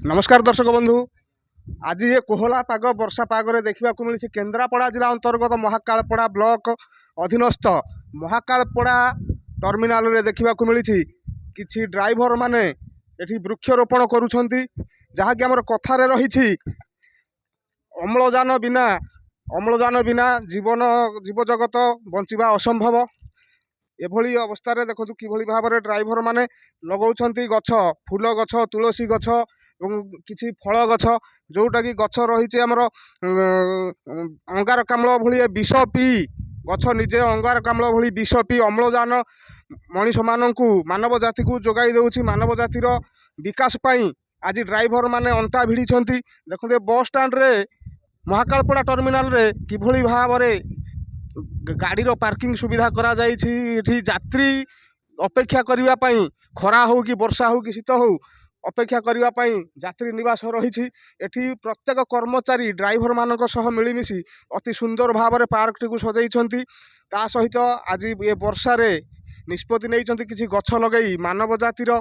नमस्कार दर्शक बंधु। आज ये कोहला पाग वर्षा पागरे देखा मिली केन्द्रापड़ा जिला अंतर्गत महाकालपड़ा ब्लॉक अधीनस्थ महाकालपड़ा टर्मिनाल रे देखा मिली किछि ड्राइवर माने एठी वृक्षरोपण करुछंती जहाँकि आमर कथारे रही अम्लजान बिना जीव जगत बंचिबा असंभव। एभली अवस्था देखो किभली भाव में ड्राइवर माने लगाउछंती गछ, फूल गछ, तुलसी गछ और किछि फल गछ जोटा कि गछ रही आमर अंगारकाम्ल भली विष पी गछ निजे अंगारकाम्ल भली विष पी अम्लजान मनीष मानव जाति को जोगाई देउछि। मानव जातिर विकास पाई आज ड्राइवर माने अंटा भिड़ी देखते बस स्टाण्ड रे महाकालपड़ा टर्मिनाल रे किभली भाव में गाड़ीर पार्किंग सुविधा करा जाइछि। यात्री अपेक्षा करिबा पई खरा हो कि वर्षा हो कि शीत हो अपेक्षा करिबा पई यात्री निवास रही। एठी प्रत्येक कर्मचारी ड्राइवर मानक सह मिलीमिशी अति सुंदर भाव में पार्क टी सजाइछंती। ता सहित आज ये वर्षा रे निष्पत्ति नहीं किछि गछ लगई मानव जातिर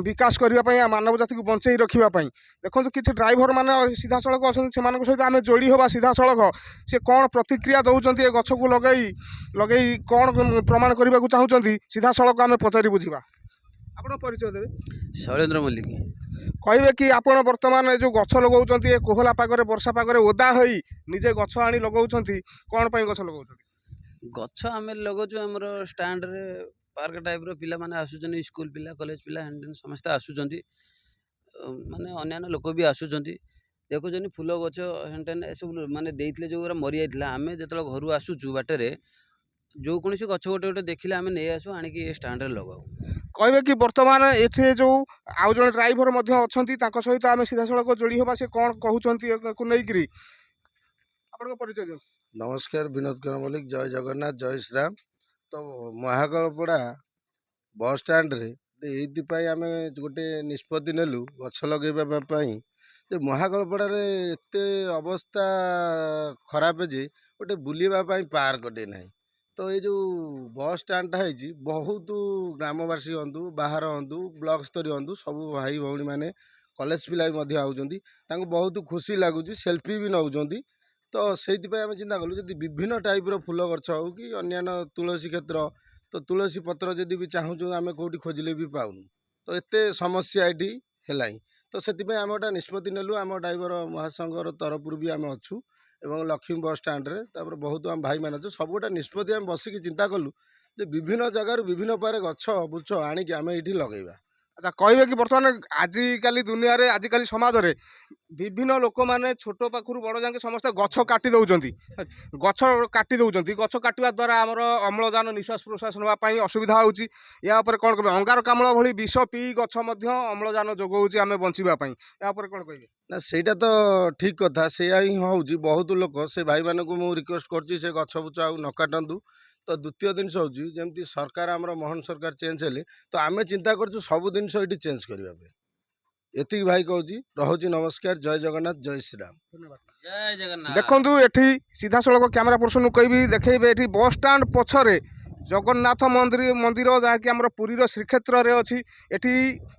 विकास करने मानव जाति को बंचई रखापी। देखो किसी ड्राइवर मैंने सीधा सड़क अच्छा से सहित आम जोड़ी हवा सीधा सड़क सी कौन प्रतिक्रिया दौरान ये गछ को लगे कौन प्रमाण करने को चाहते सीधा सड़क आम पचारि बुझा। आप परिचय देवे। शैलेन्द्र मल्लिक कहे कि आप बर्तमान जो गछ लगाउछंती ये कोहला पागरे वर्षा पागरे ओदा होई निजे गछ आनी लगाउछंती कौन पई गछ लगाउछंती? गछ आम लगाऊँ आमर स्टाण्ड रे पार्क टाइप पिला माने आसुचंती स्कूल पिला कॉलेज पिला हेन समस्त आसुचंती माने अन्य लोक भी आसुचंती देखुचंती फूल गछ हेन सब माने देइथिले जो मरी जाइथिला आम जो घर आसुचु बाटे जो कौन गछ गोटे गोटे देखिले आम नहीं आसु आनिकी स्टाण्ड रे लगाऊ। कहे कि बर्तमान एठे जो आउ जन ड्राइवर अच्छा सहित आम सीधा सड़क जोड़ी हवा से कौन कहते नहीं आप परिचय दियो। नमस्कार, विनोद कुमार मल्लिक। जय जगन्नाथ, जय श्री राम। तो महाकालपड़ा बस स्टाण्ड रे ये आम गोटे निष्पत्ति नेलु गछ लगेवाई। महाकालपड़ा रे एते अवस्था खराब जे गोटे बुलवाई पार्क टे ना। तो ये जो बस स्टाण्डटा है बहुत ग्रामवासी हूँ बाहर हूँ ब्लॉक स्तर हूँ सब भाई भौणी मैंने कॉलेज पिला भी आउछंती बहुत खुशी लगुच सेल्फी भी नौकरी। तो से आम चिंता कलु जब विभिन्न टाइप फूल गछ हो कि अन्य तुलसी क्षेत्र तो तुलसी पत्र जदि भी चाहूँ आम कौटी खोजिले भी पाऊनु तो एत समस्या ये है। तो से आम गोटे निष्पत्ति नेलु आम ड्राइवर महासंघर तरफ भी आम अच्छू एवं लक्ष्मी बस स्टाण्ड रे बहुत आम भाई मान सब गोटे निष्पत्ति आम बसिक चिंता कलु जे विभिन्न जगार विभिन्न प्रकार गछ बुछ आणिक आम ये लगेगा। अच्छा कहे कि बर्तमान आजिकल दुनिया रे आजिकल समाज रे विभिन्न लोक मैंने छोट पाखु बड़ जाके समस्त गछ काटी दौरान गछ काटा द्वारा आमर अम्लजान निश्वास प्रश्वास नापी असुविधा होची या कौन कह अंगारकाम्ल भली विष पी गछ अम्लजान जोगाऊँ आम बचापी या कौन कहे ना सेटा तो ठीक कथा से ही हूँ बहुत लोग से भाई मान को मुझे रिक्वेस्ट कर गछ बुछ आ न काटू। तो द्वितीय जिनस हूँ जमी सरकार आमर मोहन सरकार चेंज हेले तो आम चिंता कर सब जिन ये चेंज करने एति भाई कहूँ रोची। नमस्कार, जय जगन्नाथ, जय श्री राम। जय जगन्नाथ। देखु एठी सीधा सड़क कैमेरा पर्सन कहि देखेबे एठी बस स्टाण्ड पछरे जगन्नाथ मंदिर जहाँकि आमर पुरीर श्रीक्षेत्र रे अछि एठी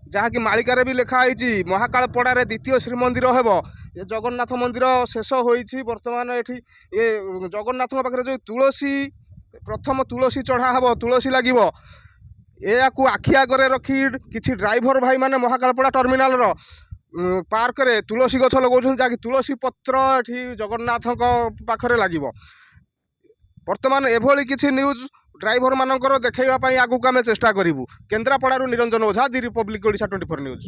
जहाँकि मालिकार भी लिखाई महाकालपड़ा रे द्वितीय श्रीमंदिर हेब। ये जगन्नाथ मंदिर शेष होइछि वर्तमान एठी ये जगन्नाथ पाखरे जो तुलसी प्रथम तुलसी चढ़ा हेब तुलसी लागिब या आखि आगे रखी किसी ड्राइवर भाई माने महाकालपड़ा टर्मिनाल रो पार्क रे तुलसी गछ लगाउछन जहाँकि तुलसी पत्र एठी जगन्नाथ पाखरे लागिब। वर्तमान एभली किसी न्यूज ड्राइवर मानकर देखैबा पई आगु आमे चेष्टा करिवु। केन्द्रापड़ारू निरंजन ओझा, दी रिपब्लिक ओडिशा 24 न्यूज।